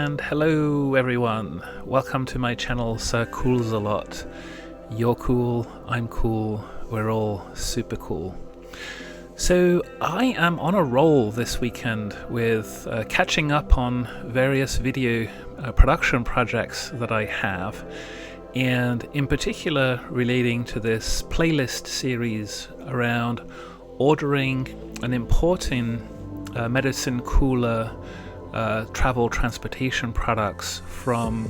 and hello everyone. Welcome to my channel, Sir Cools a Lot. You're cool, I'm cool, we're all super cool. So I am on a roll this weekend with catching up on various video production projects that I have, and in particular relating to this playlist series around ordering and importing medicine cooler travel transportation products from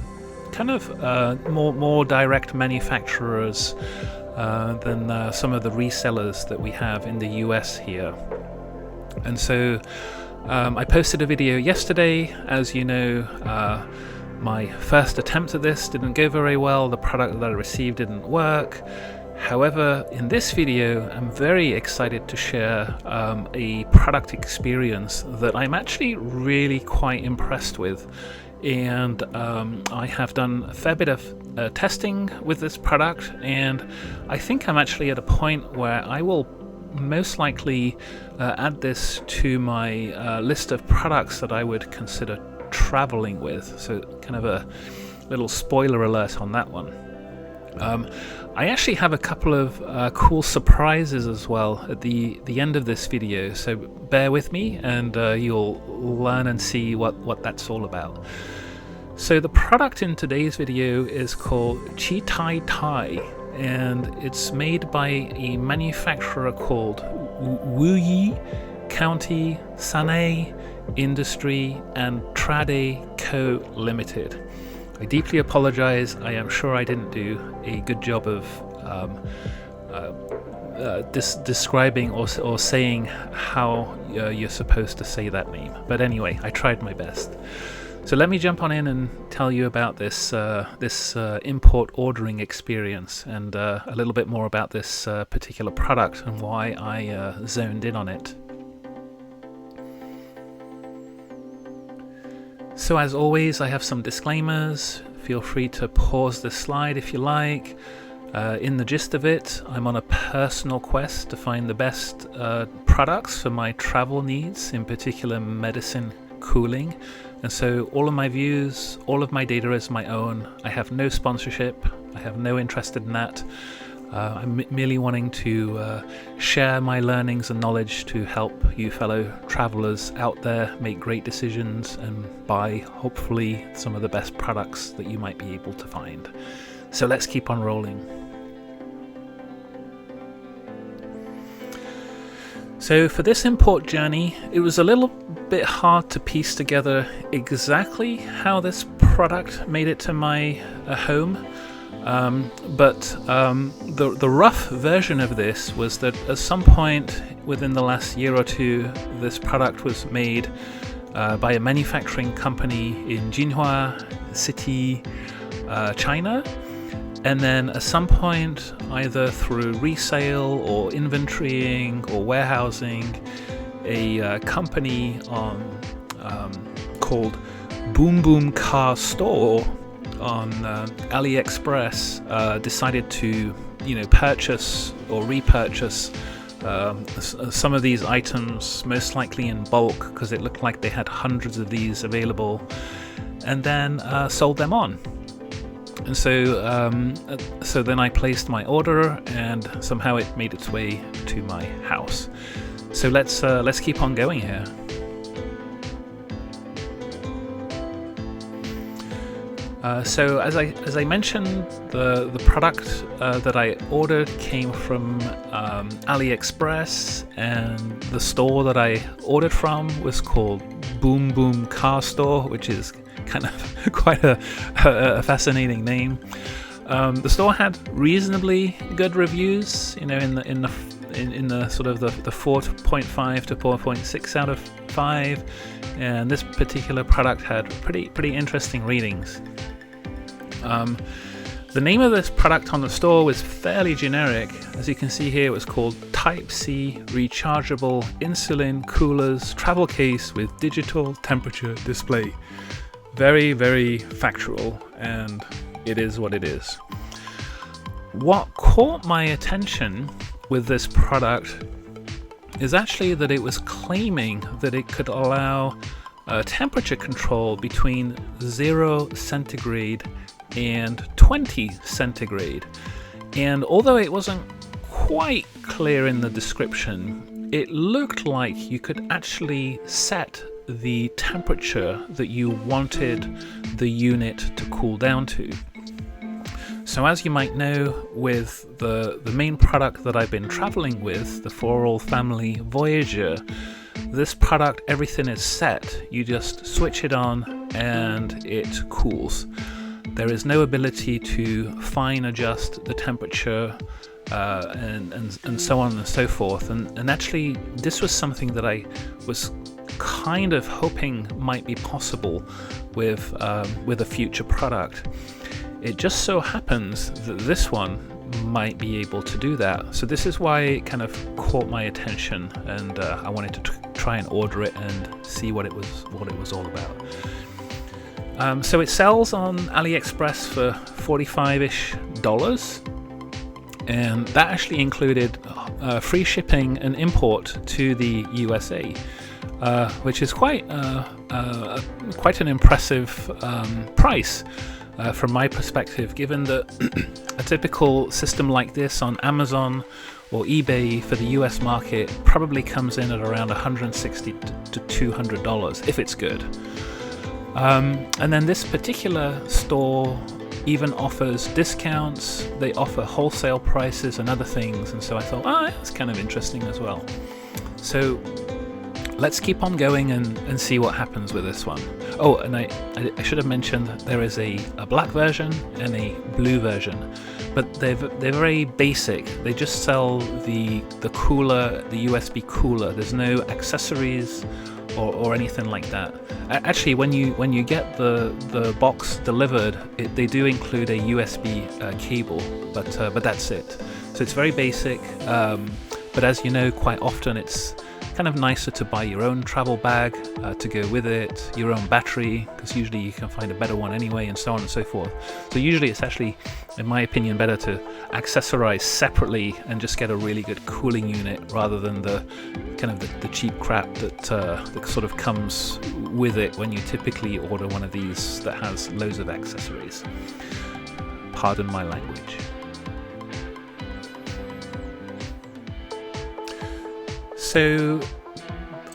kind of more direct manufacturers than some of the resellers that we have in the US here. And so I posted a video yesterday. As you know, my first attempt at this didn't go very well. The product that I received didn't work. However, in this video, I'm very excited to share a product experience that I'm actually really quite impressed with. And I have done a fair bit of testing with this product, and I think I'm actually at a point where I will most likely add this to my list of products that I would consider traveling with. So kind of a little spoiler alert on that one. I actually have a couple of cool surprises as well at the end of this video, so bear with me and you'll learn and see what that's all about. So the product in today's video is called CHETAITAI, and it's made by a manufacturer called Wuyi County Sanei Industry and Trade Co. Limited. I deeply apologize. I am sure I didn't do a good job of describing or saying how you're supposed to say that name. But anyway, I tried my best. So let me jump on in and tell you about this import ordering experience, and a little bit more about this particular product and why I zoned in on it. So as always, I have some disclaimers. Feel free to pause this slide if you like. In the gist of it, I'm on a personal quest to find the best products for my travel needs, in particular medicine cooling. And so all of my views, all of my data is my own. I have no sponsorship. I have no interest in that. I'm merely wanting to share my learnings and knowledge to help you fellow travelers out there make great decisions and buy, hopefully, some of the best products that you might be able to find. So let's keep on rolling. So for this import journey, it was a little bit hard to piece together exactly how this product made it to my home. But the rough version of this was that at some point within the last year or two, this product was made by a manufacturing company in Jinhua City, China. And then at some point, either through resale or inventorying or warehousing, a company called Boom Boom Car Store on AliExpress decided to, purchase or repurchase some of these items, most likely in bulk, because it looked like they had hundreds of these available, and then sold them on. And so then I placed my order, and somehow it made its way to my house. So let's keep on going here. So as I mentioned, the product that I ordered came from AliExpress, and the store that I ordered from was called Boom Boom Car Store, which is kind of quite a fascinating name. The store had reasonably good reviews, in the sort of the 4.5 to 4.6 out of 5, and this particular product had pretty interesting ratings. The name of this product on the store was fairly generic. As you can see here, it was called Type C Rechargeable Insulin Coolers Travel Case with Digital Temperature Display. Very, very factual, and it is what it is. What caught my attention with this product is actually that it was claiming that it could allow temperature control between 0 centigrade and 20 centigrade. And although it wasn't quite clear in the description, it looked like you could actually set the temperature that you wanted the unit to cool down to. So as you might know, with the main product that I've been traveling with, the For All Family Voyager, this product, everything is set. You just switch it on and it cools. There is no ability to fine adjust the temperature and so on and so forth. And actually, this was something that I was kind of hoping might be possible with a future product. It just so happens that this one might be able to do that. So this is why it kind of caught my attention, and I wanted to try and order it and see what it was all about. So it sells on AliExpress for $45-ish, and that actually included free shipping and import to the USA, which is quite an impressive price. From my perspective, given that a typical system like this on Amazon or eBay for the US market probably comes in at around $160 to $200 if it's good. And then this particular store even offers discounts. They offer wholesale prices and other things, and so I thought, that's kind of interesting as well. So let's keep on going and see what happens with this one. Oh, and I should have mentioned that there is a black version and a blue version, but they're very basic. They just sell the cooler, the USB cooler. There's no accessories or anything like that. Actually, when you get the box delivered, they do include a USB cable, but that's it. So it's very basic. But as you know, quite often it's kind of nicer to buy your own travel bag to go with it, your own battery, because usually you can find a better one anyway, and so on and so forth. So usually it's actually, in my opinion, better to accessorize separately and just get a really good cooling unit rather than the kind of the cheap crap that sort of comes with it when you typically order one of these that has loads of accessories. Pardon my language. So,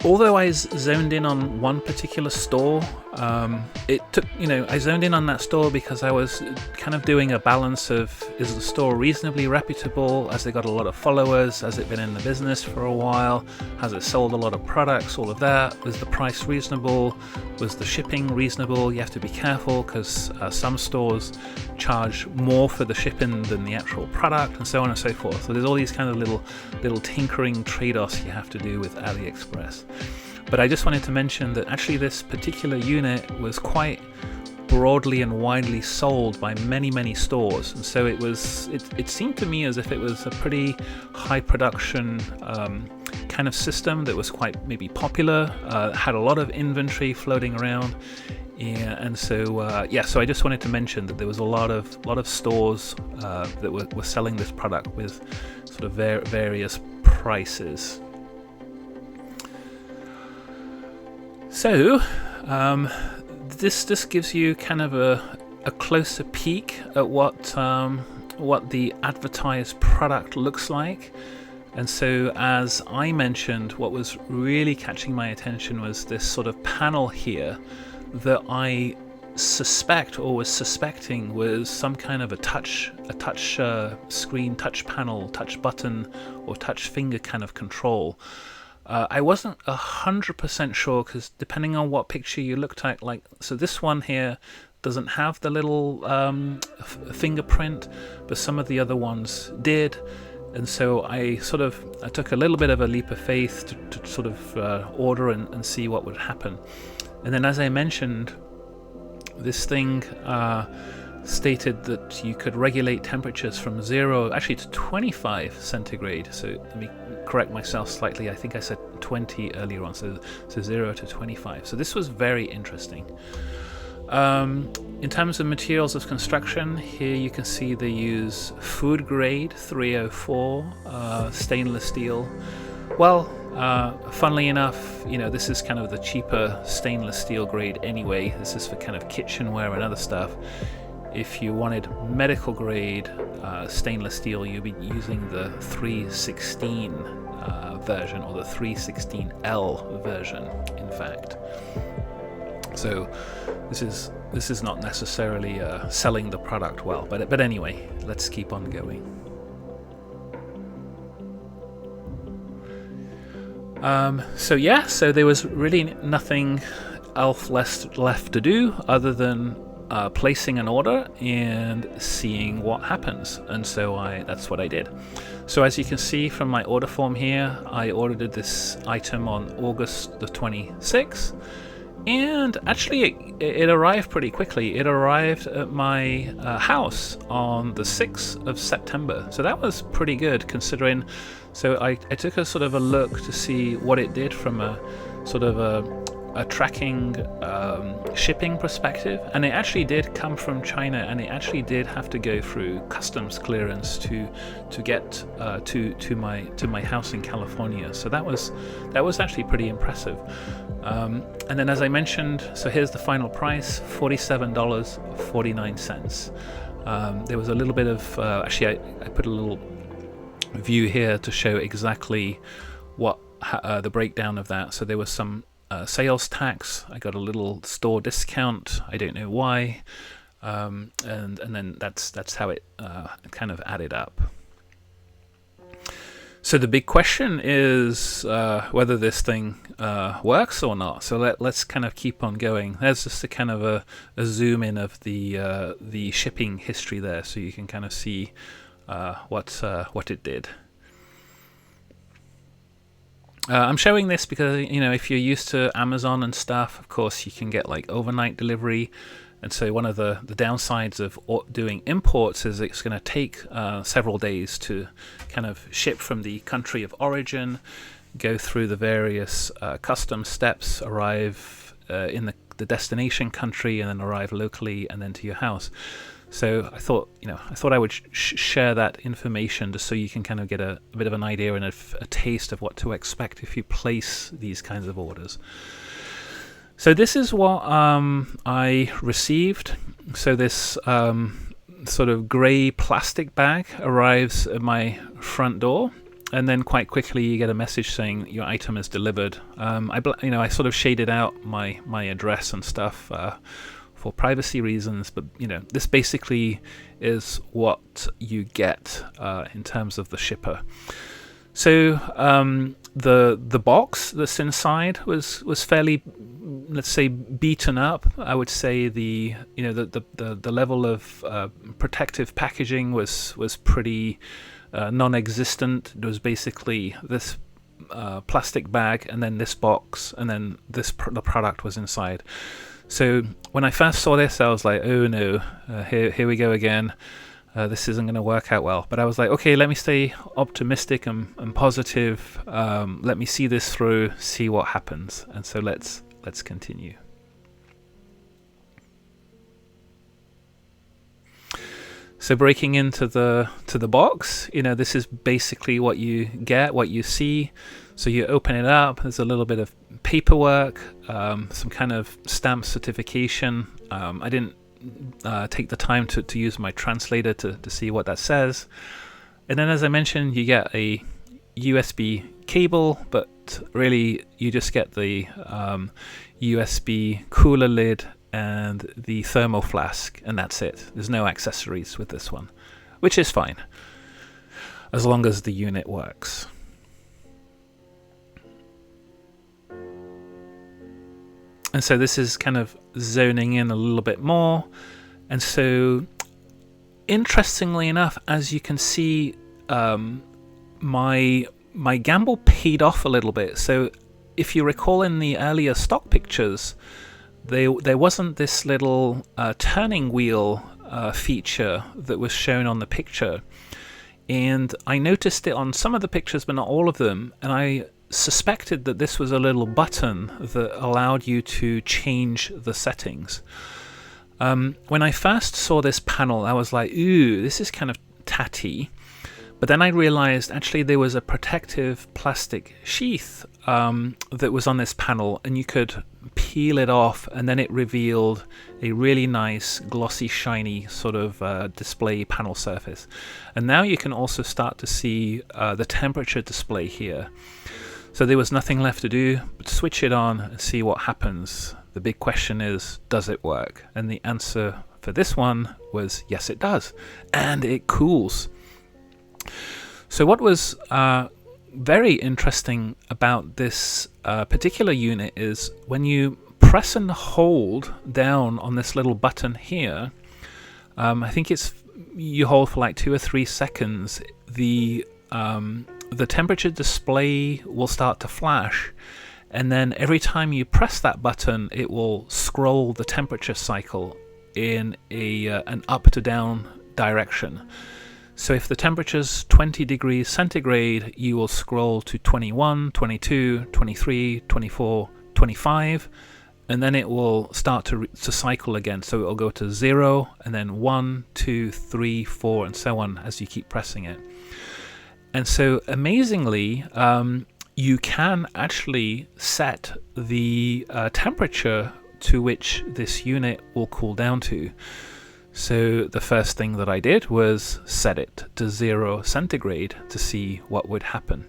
although I zoned in on one particular store, I zoned in on that store because I was kind of doing a balance of, is the store reasonably reputable? Has it got a lot of followers? Has it been in the business for a while? Has it sold a lot of products? All of that. Was the price reasonable? Was the shipping reasonable? You have to be careful because some stores charge more for the shipping than the actual product, and so on and so forth. So there's all these kind of little tinkering trade-offs you have to do with AliExpress. But I just wanted to mention that actually this particular unit was quite broadly and widely sold by many stores, and so it seemed to me as if it was a pretty high production kind of system that was quite maybe popular, had a lot of inventory floating around. Yeah, and so I just wanted to mention that there was a lot of stores that were selling this product with sort of various prices. So this gives you kind of a closer peek at what the advertised product looks like. And so, as I mentioned, what was really catching my attention was this sort of panel here that I suspect, or was suspecting, was some kind of a touch screen, touch panel, touch button, or touch finger kind of control. I wasn't 100% sure because depending on what picture you looked at, so this one here doesn't have the little fingerprint, but some of the other ones did. And so I took a little bit of a leap of faith to sort of order and see what would happen. And then, as I mentioned, this thing stated that you could regulate temperatures from 0 actually to 25 centigrade. So let me correct myself slightly. I think I said 20 earlier on, so 0 to 25. So this was very interesting. In terms of materials of construction, here you can see they use food grade 304 stainless steel. Well, Funnily enough, this is kind of the cheaper stainless steel grade anyway. This is for kind of kitchenware and other stuff. If you wanted medical grade stainless steel, you'd be using the 316 version, or the 316L version, in fact. So this is not necessarily selling the product well, but anyway, let's keep on going. So there was really nothing else left to do other than placing an order and seeing what happens, and so that's what I did. So as you can see from my order form here, I ordered this item on August the 26th, and actually it arrived pretty quickly. It arrived at my house on the 6th of September, so that was pretty good considering. So I took a sort of a look to see what it did from a sort of a tracking shipping perspective, and it actually did come from China, and it actually did have to go through customs clearance to get to my house in California. So that was actually pretty impressive. And then, as I mentioned, so here's the final price: $47.49. There was a little bit of actually I put a little view here to show exactly what the breakdown of that. So there was some sales tax. I got a little store discount. I don't know why, and then that's how it kind of added up. So the big question is whether this thing works or not. So let's kind of keep on going. There's just a kind of a zoom in of the shipping history there, so you can kind of see what it did. I'm showing this because if you're used to Amazon and stuff, of course you can get like overnight delivery, and so one of the downsides of doing imports is it's going to take several days to kind of ship from the country of origin, go through the various custom steps, arrive in the destination country, and then arrive locally, and then to your house. So I thought I would share that information just so you can kind of get a bit of an idea and a taste of what to expect if you place these kinds of orders. So this is what I received. So this sort of grey plastic bag arrives at my front door, and then quite quickly you get a message saying your item is delivered. I sort of shaded out my address and stuff for privacy reasons, but this basically is what you get in terms of the shipper. So the box that's inside was fairly, let's say, beaten up. I would say the level of protective packaging was pretty non-existent. It was basically this plastic bag, and then this box, and then the product was inside. So when I first saw this, I was like, oh no, here we go again. This isn't going to work out well. But I was like, okay, let me stay optimistic and positive. Let me see this through, see what happens. And so let's continue. So breaking into the box, this is basically what you get, what you see. So you open it up. There's a little bit of paperwork, some kind of stamp certification. I didn't take the time to use my translator to see what that says. And then, as I mentioned, you get a USB cable, but really you just get the USB cooler lid and the thermo flask, and that's it. There's no accessories with this one, which is fine as long as the unit works. And so this is kind of zoning in a little bit more. And so, interestingly enough, as you can see, my gamble paid off a little bit. So if you recall in the earlier stock pictures, there wasn't this little turning wheel feature that was shown on the picture. And I noticed it on some of the pictures, but not all of them. And I suspected that this was a little button that allowed you to change the settings. When I first saw this panel, I was like, ooh, this is kind of tatty. But then I realized actually there was a protective plastic sheath that was on this panel, and you could peel it off, and then it revealed a really nice glossy shiny sort of display panel surface. And now you can also start to see the temperature display here. So there was nothing left to do but switch it on and see what happens. The big question is, does it work? And the answer for this one was yes, it does, and it cools. So what was very interesting about this particular unit is when you press and hold down on this little button here, I think you hold for like 2 or 3 seconds, the temperature display will start to flash, and then every time you press that button it will scroll the temperature cycle in an up to down direction. So if the temperature's 20 degrees centigrade, you will scroll to 21, 22, 23, 24, 25, and then it will start to cycle again. So it will go to 0, and then 1, 2, 3, 4, and so on as you keep pressing it. And so amazingly, you can actually set the temperature to which this unit will cool down to. So the first thing that I did was set it to 0 centigrade to see what would happen.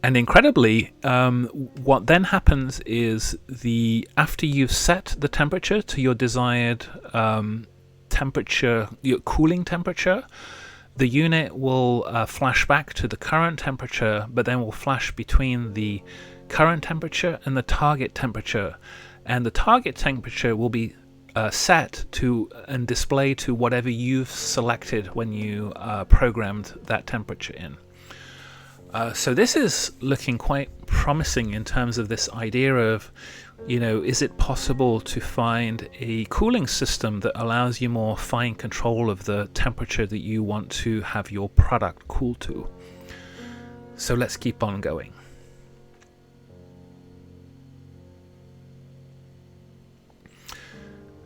And incredibly, what then happens is after you've set the temperature to your desired temperature, your cooling temperature, the unit will flash back to the current temperature, but then will flash between the current temperature and the target temperature. And the target temperature will be set to and display to whatever you've selected when you programmed that temperature in. So this is looking quite promising in terms of this idea of, is it possible to find a cooling system that allows you more fine control of the temperature that you want to have your product cool to? So let's keep on going.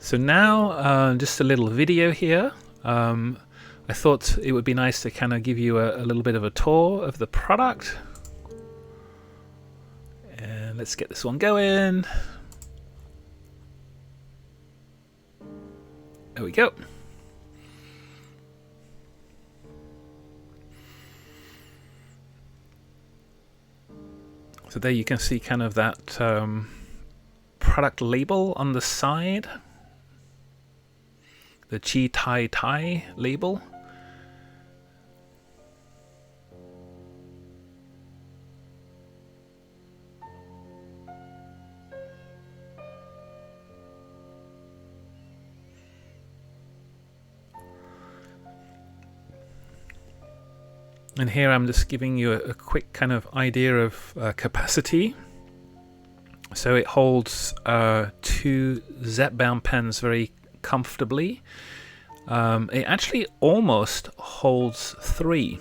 So now just a little video here. I thought it would be nice to kind of give you a little bit of a tour of the product. And let's get this one going. There we go. So there you can see kind of that product label on the side. The CHETAITAI label. And here I'm just giving you a quick kind of idea of capacity. So it holds 2 ZEP-bound pens very comfortably. It actually almost holds 3.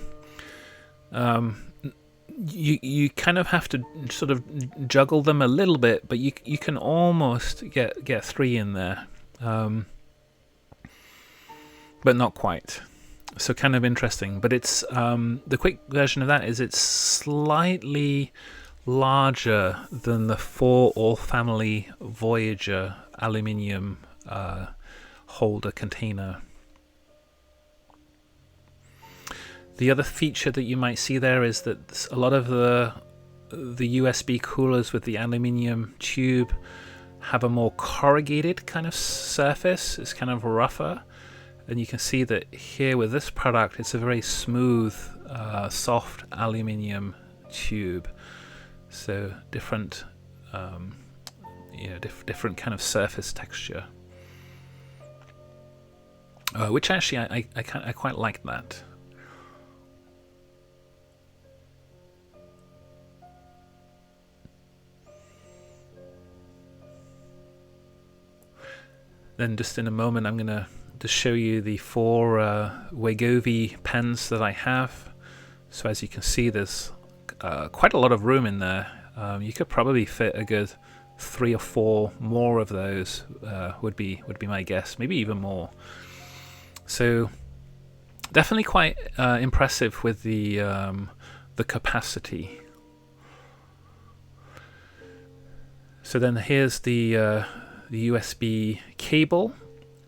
You kind of have to sort of juggle them a little bit, but you can almost get 3 in there, but not quite. So kind of interesting. But it's the quick version of that is it's slightly larger than the 4 All Family Voyager aluminium holder container. The other feature that you might see there is that a lot of the USB coolers with the aluminium tube have a more corrugated kind of surface. It's kind of rougher, and you can see that here with this product it's a very smooth soft aluminium tube, so different different kind of surface texture, which actually I quite like that. Then just in a moment I'm going to just show you the 4 Wegovy pens that I have. So as you can see, there's quite a lot of room in there. You could probably fit a good 3 or 4 more of those, would be my guess, maybe even more. So definitely quite impressive with the capacity. So then here's the USB cable.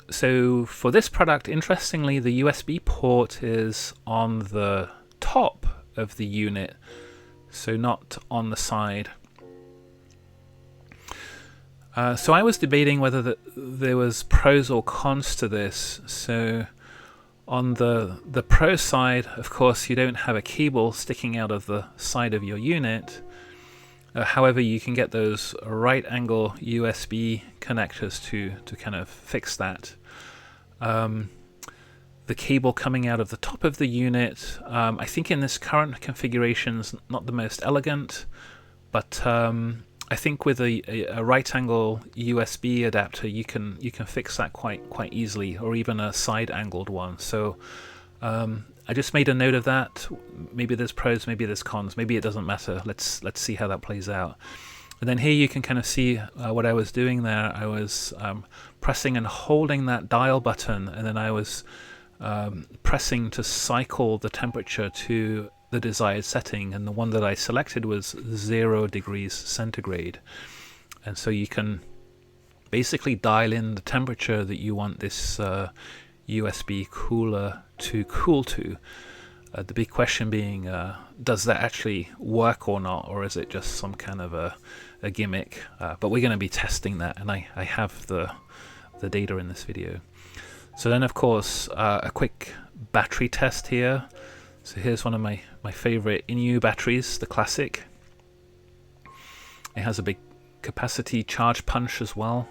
So for this product, interestingly, the USB port is on the top of the unit, so not on the side. So I was debating whether there was pros or cons to this. So on the pro side, of course, you don't have a cable sticking out of the side of your unit. However, you can get those right angle USB connectors to kind of fix that. The cable coming out of the top of the unit, I think in this current configuration is not the most elegant, but I think with a right angle USB adapter you can fix that quite easily, or even a side angled one. So I just made a note of that. Maybe there's pros, maybe there's cons, maybe it doesn't matter. Let's see how that plays out. And then here you can kind of see what I was doing there. I was pressing and holding that dial button, and then I was pressing to cycle the temperature to the desired setting, and the one that I selected was 0 degrees centigrade. And so you can basically dial in the temperature that you want this USB cooler to cool to. The big question being, does that actually work or not, or is it just some kind of a gimmick? But we're going to be testing that, and I have the data in this video. So then, of course, a quick battery test here. So here's one of my favorite Inu batteries, the classic. It has a big capacity charge punch as well.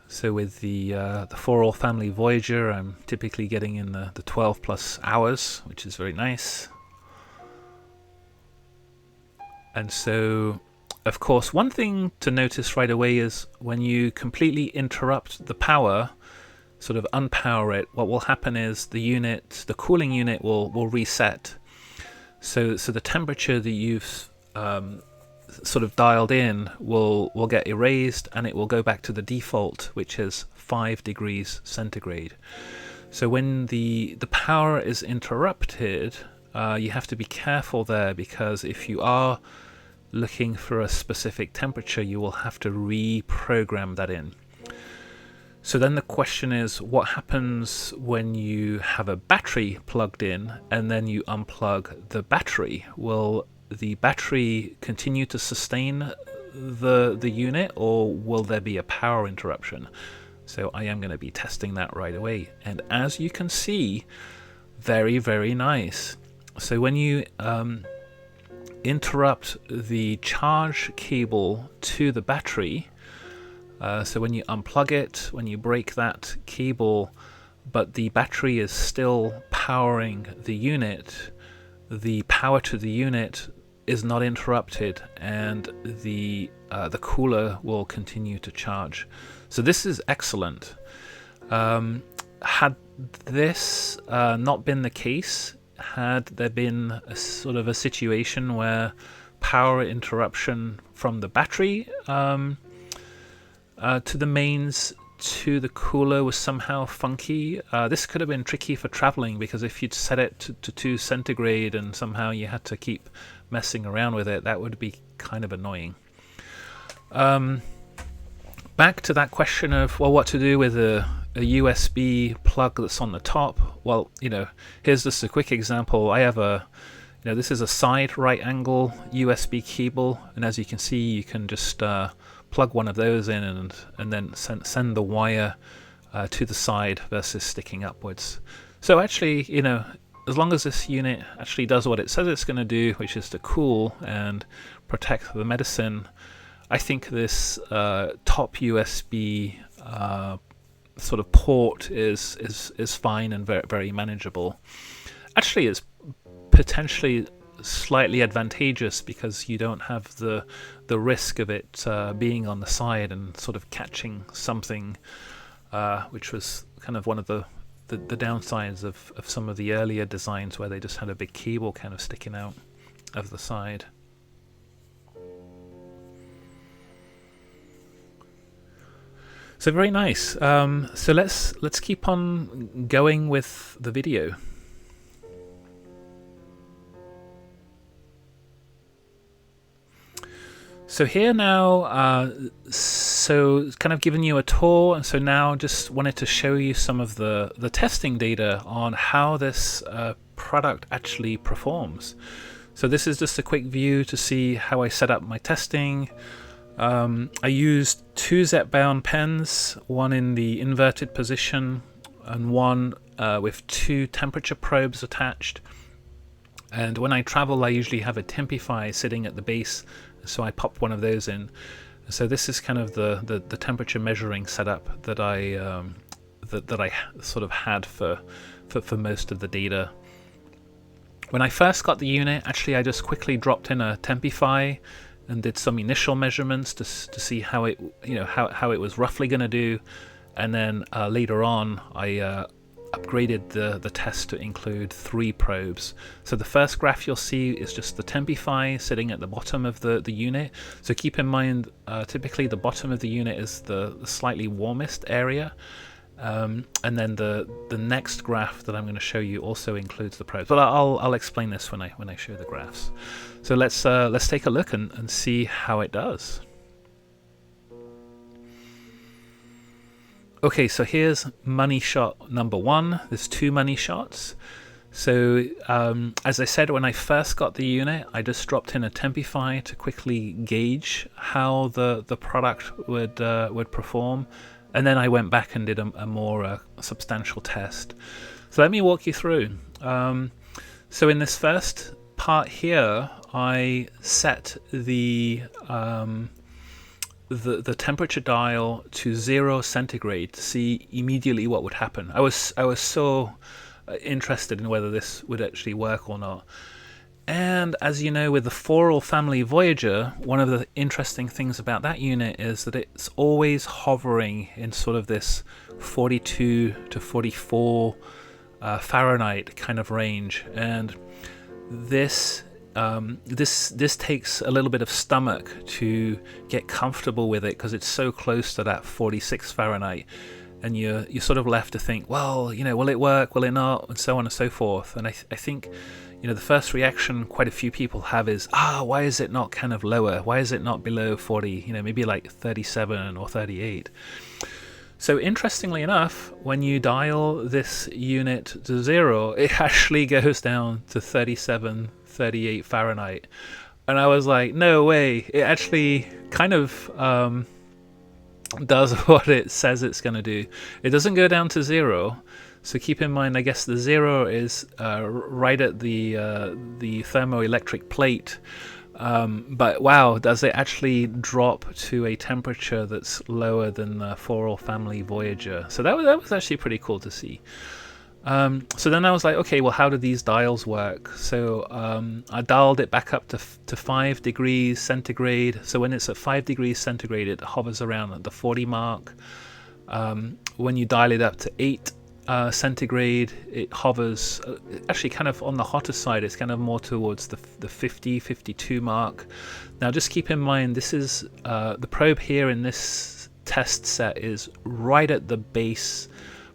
So with the 4-all family Voyager, I'm typically getting in the 12 plus hours, which is very nice. And so, of course, one thing to notice right away is when you completely interrupt the power, sort of unpower it, what will happen is the cooling unit will reset. So the temperature that you've sort of dialed in will get erased, and it will go back to the default, which is 5 degrees centigrade. So when the power is interrupted, you have to be careful there, because if you are looking for a specific temperature, you will have to reprogram that in. So then the question is, what happens when you have a battery plugged in and then you unplug the battery? Will the battery continue to sustain the unit, or will there be a power interruption? So I am going to be testing that right away. And as you can see, very, very nice. So when you interrupt the charge cable to the battery, so when you unplug it, when you break that cable, but the battery is still powering the unit, the power to the unit is not interrupted, and the cooler will continue to charge. So this is excellent. Had this not been the case, had there been a sort of a situation where power interruption from the battery to the mains to the cooler was somehow funky, this could have been tricky for traveling, because if you'd set it to 2 centigrade and somehow you had to keep messing around with it, that would be kind of annoying. Back to that question of, well, what to do with a USB plug that's on the top. Well, here's just a quick example. I have this is a side right angle USB cable, and as you can see, you can just plug one of those in and then send the wire to the side versus sticking upwards. So actually, as long as this unit actually does what it says it's going to do, which is to cool and protect the medicine, I think this top USB sort of port is fine and very, very manageable. Actually, it's potentially slightly advantageous because you don't have the risk of it being on the side and sort of catching something, which was kind of one of the downsides of some of the earlier designs, where they just had a big cable kind of sticking out of the side. So very nice. So let's keep on going with the video. So here now, so kind of giving you a tour, and so now just wanted to show you some of the testing data on how this product actually performs. So this is just a quick view to see how I set up my testing. I used 2 ZEP-bound pens, one in the inverted position and one with 2 temperature probes attached. And when I travel, I usually have a Tempify sitting at the base, so I popped one of those in. So this is kind of the temperature measuring setup that I sort of had for most of the data. When I first got the unit, actually I just quickly dropped in a Tempify and did some initial measurements to see how it how it was roughly going to do, and then later on I upgraded the test to include 3 probes. So the first graph you'll see is just the Tempify sitting at the bottom of the unit. So keep in mind, typically the bottom of the unit is the slightly warmest area. And then the next graph that I'm going to show you also includes the probes, but I'll explain this when I show the graphs. So let's take a look and see how it does. Okay, so here's money shot number 1. There's 2 money shots. So as I said, when I first got the unit, I just dropped in a Tempify to quickly gauge how the product would perform. And then I went back and did a more substantial test. So let me walk you through. So in this first part here, I set the temperature dial to 0 centigrade to see immediately what would happen. I was so interested in whether this would actually work or not. And as you know, with the 4L family Voyager, one of the interesting things about that unit is that it's always hovering in sort of this 42 to 44 Fahrenheit kind of range. And this takes a little bit of stomach to get comfortable with it, because it's so close to that 46 Fahrenheit. And you're sort of left to think, well, will it work, will it not, and so on and so forth. And I think, the first reaction quite a few people have is, why is it not kind of lower? Why is it not below 40? Maybe like 37 or 38. So interestingly enough, when you dial this unit to 0, it actually goes down to 37, 38 Fahrenheit. And I was like, no way. It actually kind of does what it says it's going to do. It doesn't go down to 0. So keep in mind, I guess the 0 is right at the thermoelectric plate. But wow, does it actually drop to a temperature that's lower than the 4L family Voyager? So that was actually pretty cool to see. So then I was like, okay, well, how do these dials work? So I dialed it back up to 5 degrees centigrade. So when it's at 5 degrees centigrade, it hovers around at the 40 mark. When you dial it up to 8 centigrade, it hovers actually kind of on the hotter side. It's kind of more towards the 50, 52 mark. Now just keep in mind, this is the probe here in this test set is right at the base,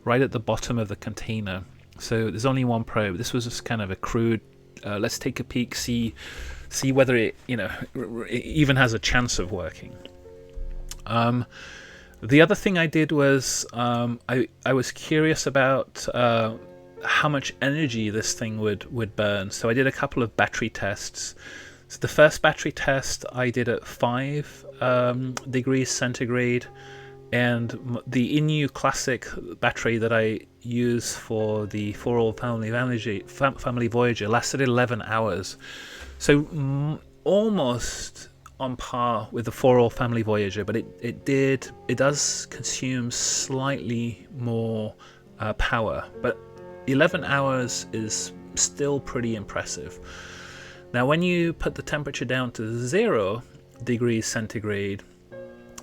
right at the bottom of the container. So there's only one probe. This was just kind of a crude, let's take a peek, see whether it it even has a chance of working. The other thing I did was I was curious about how much energy this thing would burn. So I did a couple of battery tests. So the first battery test I did at 5 degrees centigrade, and the Inu Classic battery that I use for the 4L family Voyager lasted 11 hours. So almost on par with the 4L family Voyager, but it does consume slightly more power, but 11 hours is still pretty impressive. Now when you put the temperature down to 0 degrees centigrade,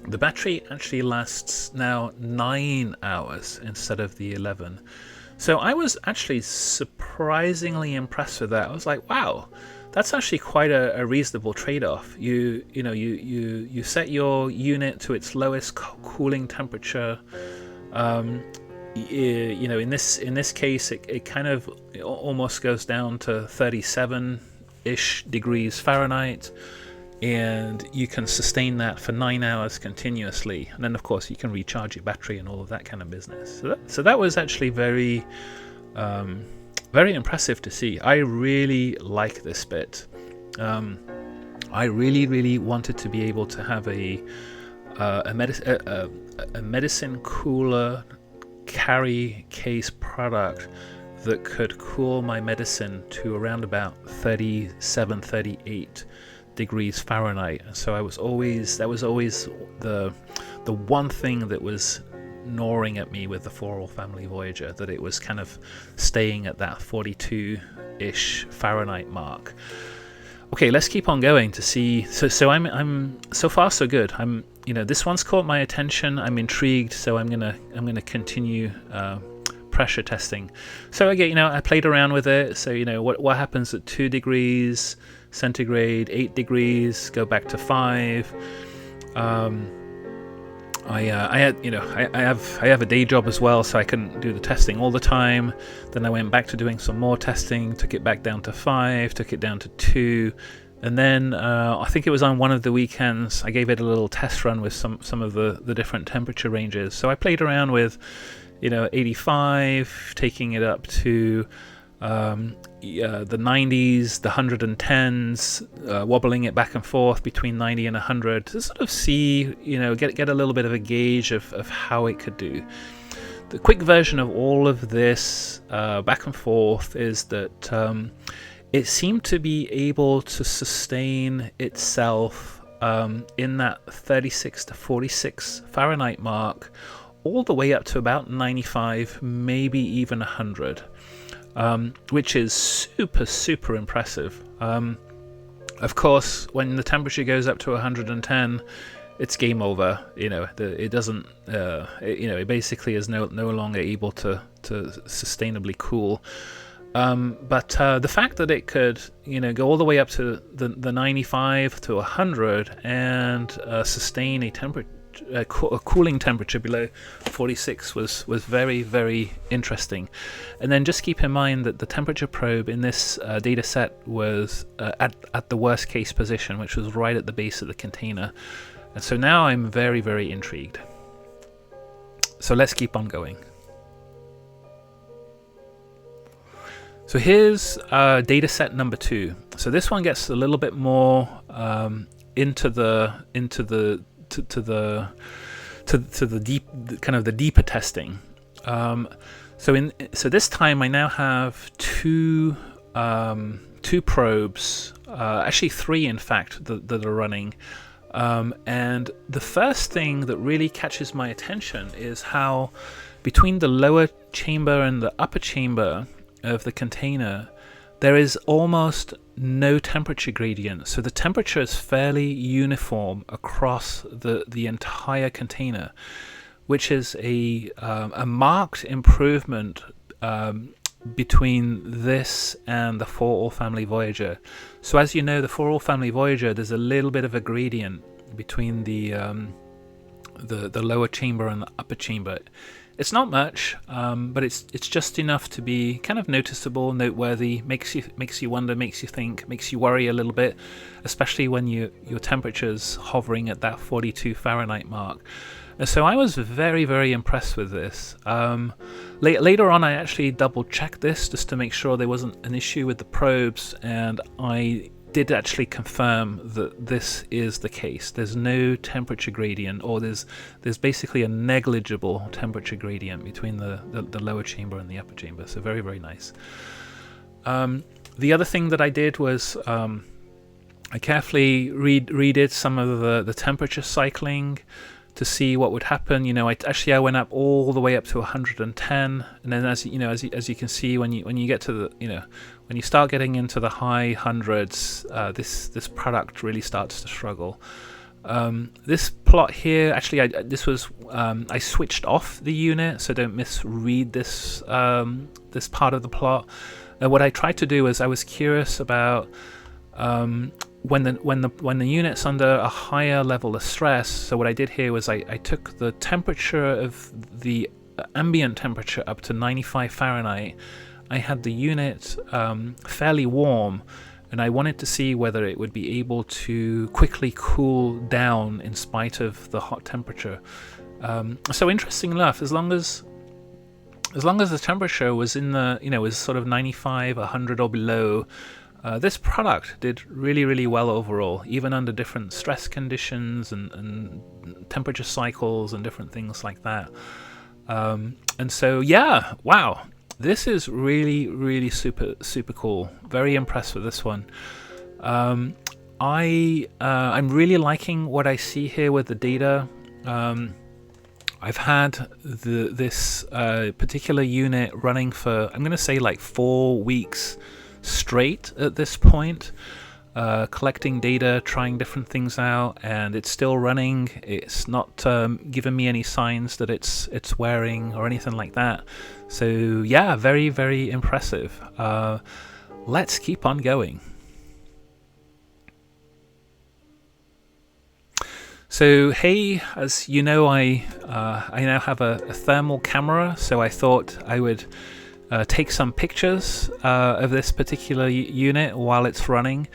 the battery actually lasts now 9 hours instead of the 11. So I was actually surprisingly impressed with that. I was like, wow, that's actually quite a reasonable trade-off. You set your unit to its lowest cooling temperature. In this case, it kind of almost goes down to 37-ish degrees Fahrenheit. and you can sustain that for 9 hours continuously, and then of course you can recharge your battery and all of that kind of business. So that was actually very very impressive to see. I really like this bit. I really wanted to be able to have a medicine cooler carry case product that could cool my medicine to around about 37, 38 degrees Fahrenheit. And so that was always the one thing that was gnawing at me with the For All Family Voyager, that it was kind of staying at that 42-ish Fahrenheit mark. Okay, let's keep on going to see. So I'm so far so good. This one's caught my attention. I'm intrigued, so I'm gonna continue pressure testing. So again, I played around with it. So what happens at 2 degrees centigrade, 8 degrees, go back to 5. I have a day job as well, so I couldn't do the testing all the time. Then I went back to doing some more testing, took it back down to 5, took it down to 2, and then I think it was on one of the weekends I gave it a little test run with some of the different temperature ranges. So I played around with 85, taking it up to the 90s, the 110s, wobbling it back and forth between 90 and 100 to sort of see, get a little bit of a gauge of how it could do. The quick version of all of this back and forth is that it seemed to be able to sustain itself in that 36 to 46 Fahrenheit mark all the way up to about 95, maybe even 100. Which is super impressive. Of course, when the temperature goes up to 110, it's game over. It doesn't. It basically is no longer able to sustainably cool. But the fact that it could, go all the way up to the 95 to 100 and sustain a cooling temperature below 46 was very, very interesting. And then just keep in mind that the temperature probe in this data set was at the worst case position, which was right at the base of the container. And so now I'm very, very intrigued. So let's keep on going. So here's data set number 2. So this one gets a little bit more into the deep, kind of the deeper testing. So this time I now have two probes, actually 3 in fact, that are running. And the first thing that really catches my attention is how between the lower chamber and the upper chamber of the container there is almost no temperature gradient. So the temperature is fairly uniform across the entire container, which is a marked improvement between this and the For All Family Voyager. So as you know, the For All Family Voyager, there's a little bit of a gradient between the lower chamber and the upper chamber. It's not much, but it's just enough to be kind of noticeable, noteworthy, makes you wonder, makes you think, makes you worry a little bit, especially when your temperature's hovering at that 42 Fahrenheit mark. And so I was very, very impressed with this. Later on, I actually double-checked this just to make sure there wasn't an issue with the probes, and I did actually confirm that this is the case. There's no temperature gradient, or there's basically a negligible temperature gradient between the lower chamber and the upper chamber. So very, very nice. The other thing that I did was I carefully redid some of the temperature cycling to see what would happen. I went up all the way up to 110, and then as you can see, when you get to the when you start getting into the high hundreds, this product really starts to struggle. This plot here, actually, I switched off the unit, so don't misread this this part of the plot. And what I tried to do is I was curious about when the unit's under a higher level of stress. So what I did here was I took the temperature of the ambient temperature up to 95 Fahrenheit. I had the unit fairly warm, and I wanted to see whether it would be able to quickly cool down in spite of the hot temperature. So interesting enough, as long as the temperature was in the, was sort of 95, 100 or below, this product did really, really well overall, even under different stress conditions and temperature cycles and different things like that. And so, yeah, wow, this is really, really super, super cool. Very impressed with this one. I'm really liking what I see here with the data. I've had this particular unit running for, I'm going to say, like 4 weeks straight at this point, collecting data, trying different things out, and it's still running. It's not given me any signs that it's wearing or anything like that. So yeah, very, very impressive. Let's keep on going. So hey, as you know, I now have a thermal camera, so I thought I would take some pictures of this particular unit while it's running.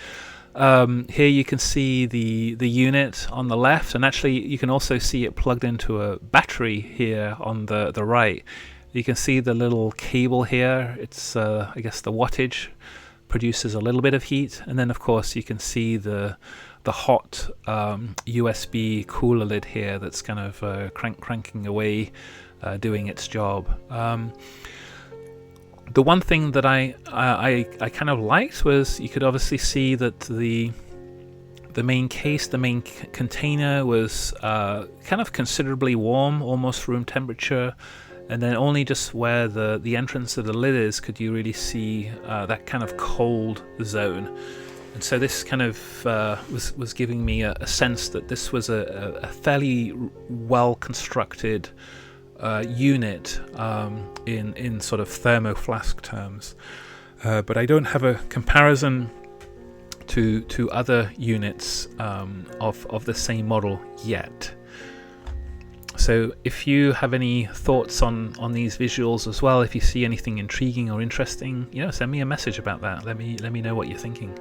Here you can see the unit on the left, and actually you can also see it plugged into a battery here on the right. You can see the little cable here. It's I guess the wattage produces a little bit of heat, and then of course you can see the hot USB cooler lid here that's kind of cranking away, doing its job. The one thing that I kind of liked was you could obviously see that the main case, the main container was kind of considerably warm, almost room temperature, and then only just where the entrance of the lid is could you really see that kind of cold zone. And so this kind of was giving me a sense that this was a fairly well constructed unit in sort of thermoflask terms, but I don't have a comparison to other units of the same model yet. So if you have any thoughts on these visuals as well, if you see anything intriguing or interesting, send me a message about that. Let me know what you're thinking.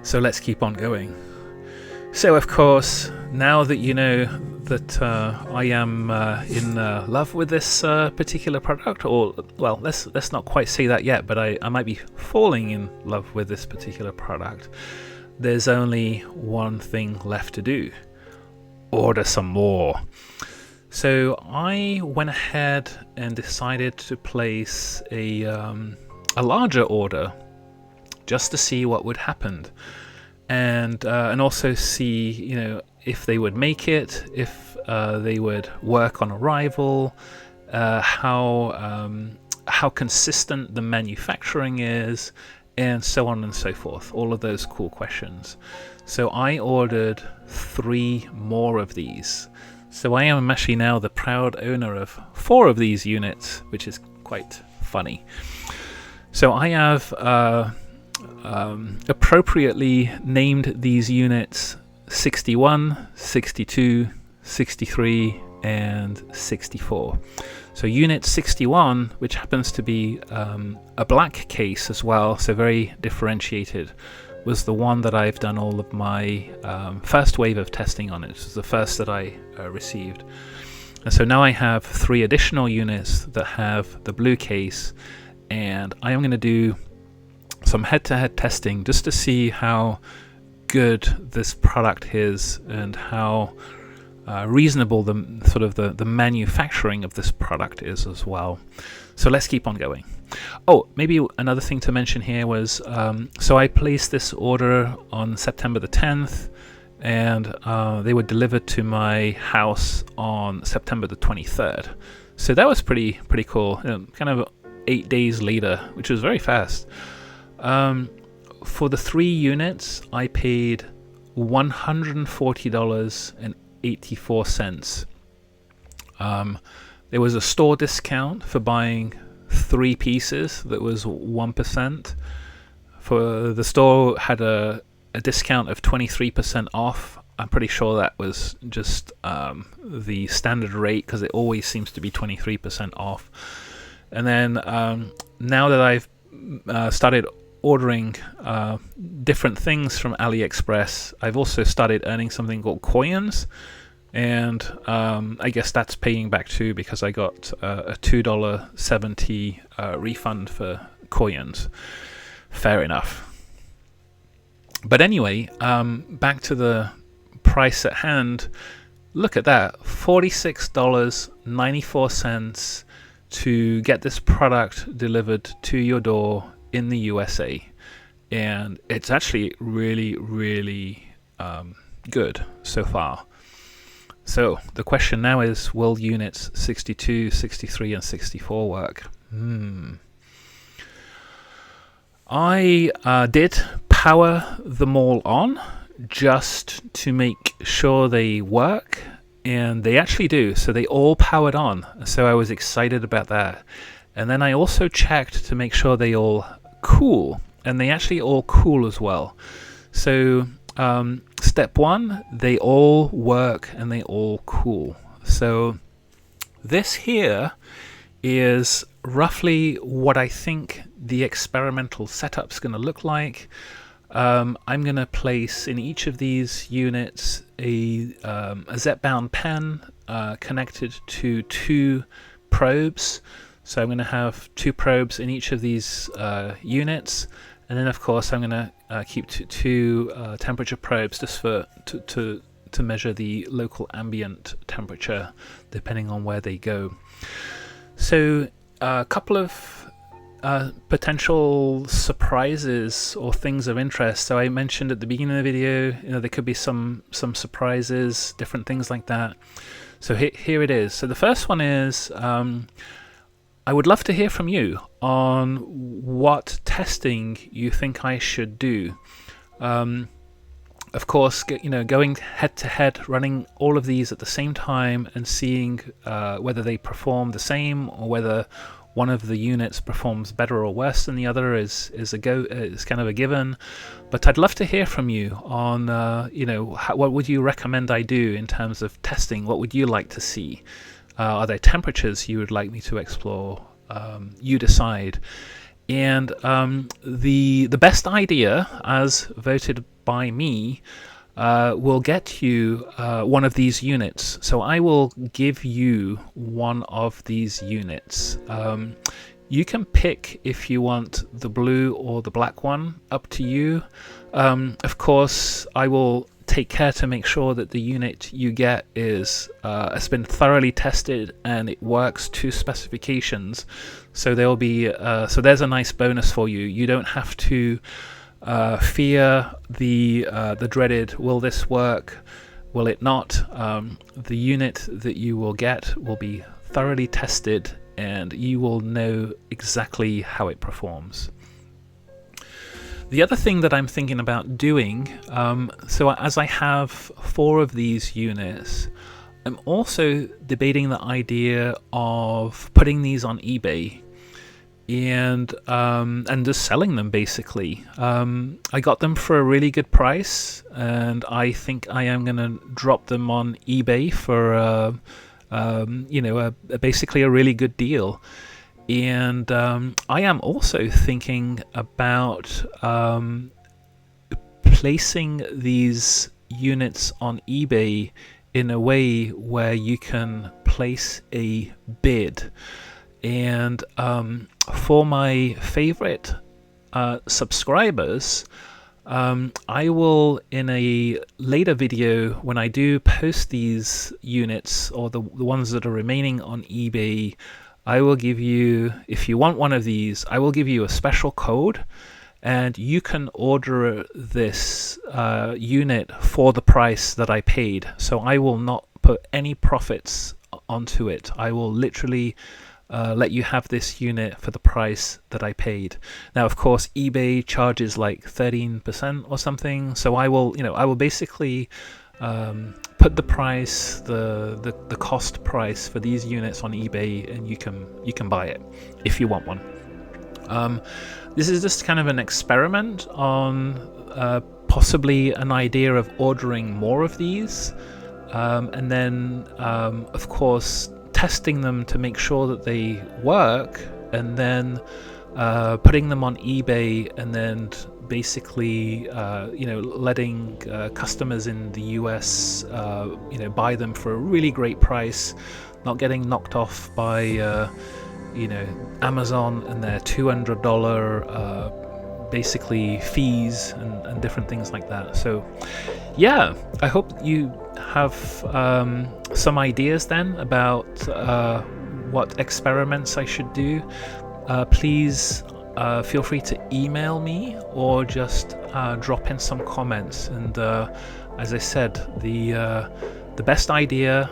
So let's keep on going. So of course, now that you know that I am in love with this particular product, or well, let's not quite say that yet, but I might be falling in love with this particular product, there's only one thing left to do: order some more. So I went ahead and decided to place a larger order just to see what would happen, and also see if they would make it, if they would work on arrival, how consistent the manufacturing is, and so on and so forth. All of those cool questions. So I ordered 3 more of these. So I am actually now the proud owner of 4 of these units, which is quite funny. So I have appropriately named these units 61, 62, 63, and 64. So unit 61, which happens to be a black case as well, so very differentiated, was the one that I've done all of my first wave of testing on. It was the first that I received. And so now I have 3 additional units that have the blue case, and I am going to do some head-to-head testing just to see how good this product is and how reasonable the manufacturing of this product is as well. So let's keep on going. Oh, maybe another thing to mention here was, so I placed this order on September the 10th, and they were delivered to my house on September the 23rd. So that was pretty cool. Kind of 8 days later, which was very fast. For the 3 units, I paid $140.84. There was a store discount for buying 3 pieces that was 1%. For the store had a discount of 23% off. I'm pretty sure that was just the standard rate, because it always seems to be 23% off. And then now that I've started ordering different things from AliExpress, I've also started earning something called coins, and I guess that's paying back too, because I got a $2.70 refund for coins. Fair enough. But anyway, back to the price at hand. Look at that, $46.94 to get this product delivered to your door in the USA. And it's actually really, really good so far. So the question now is, will units 62, 63 and 64 work? I did power them all on just to make sure they work, and they actually do. So they all powered on, so I was excited about that. And then I also checked to make sure they all cool, and they actually all cool as well. So step one, they all work and they all cool. So this here is roughly what I think the experimental setup's going to look like. I'm going to place in each of these units a Z-bound pen connected to 2 probes. So I'm going to have 2 probes in each of these units, and then of course I'm going to keep 2 temperature probes just to measure the local ambient temperature depending on where they go. So a couple of potential surprises or things of interest. So I mentioned at the beginning of the video, there could be some surprises, different things like that. So here it is. So the first one is, I would love to hear from you on what testing you think I should do. Of course, going head to head, running all of these at the same time and seeing whether they perform the same, or whether one of the units performs better or worse than the other is kind of a given. But I'd love to hear from you on what would you recommend I do in terms of testing? What would you like to see? Are there temperatures you would like me to explore? You decide. And the best idea, as voted by me, will get you one of these units. So I will give you one of these units. You can pick if you want the blue or the black one, up to you. Of course, I will take care to make sure that the unit you get has been thoroughly tested and it works to specifications. So there'll be so there's a nice bonus for you. You don't have to fear the dreaded, will this work, will it not? The unit that you will get will be thoroughly tested and you will know exactly how it performs. The other thing that I'm thinking about doing, so as I have 4 of these units, I'm also debating the idea of putting these on eBay and just selling them basically. I got them for a really good price, and I think I am going to drop them on eBay for basically a really good deal. And I am also thinking about placing these units on eBay in a way where you can place a bid. And for my favorite subscribers, I will, in a later video, when I do post these units, or the ones that are remaining on eBay, I will give you, if you want one of these, I will give you a special code, and you can order this unit for the price that I paid. So I will not put any profits onto it. I will literally let you have this unit for the price that I paid. Now, of course, eBay charges like 13% or something. So I will basically put the price, the cost price for these units on eBay, and you can buy it if you want one. This is just kind of an experiment on possibly an idea of ordering more of these, and then of course testing them to make sure that they work, and then putting them on eBay and then basically letting customers in the US buy them for a really great price, not getting knocked off by Amazon and their $200 basically fees and different things like that. So yeah, I hope you have some ideas then about what experiments I should do. Please feel free to email me or just drop in some comments. And as I said, the best idea,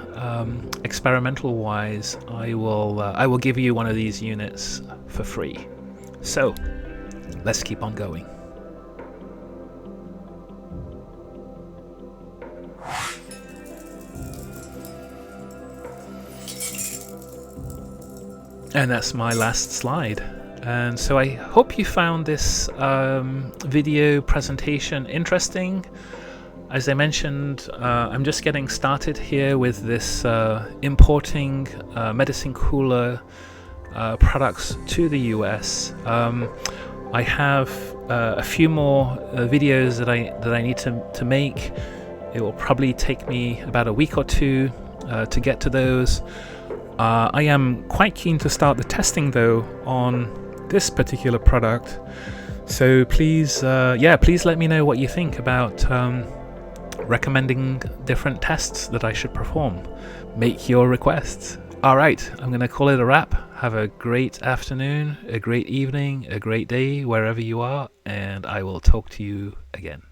experimental wise, I will give you one of these units for free. So let's keep on going. And that's my last slide. And so I hope you found this video presentation interesting. As I mentioned, I'm just getting started here with this importing medicine cooler products to the US. I have a few more videos that I need to make. It will probably take me about a week or two to get to those. I am quite keen to start the testing though on this particular product. So please let me know what you think about recommending different tests that I should perform. Make your requests. Alright, I'm going to call it a wrap. Have a great afternoon, a great evening, a great day wherever you are, and I will talk to you again.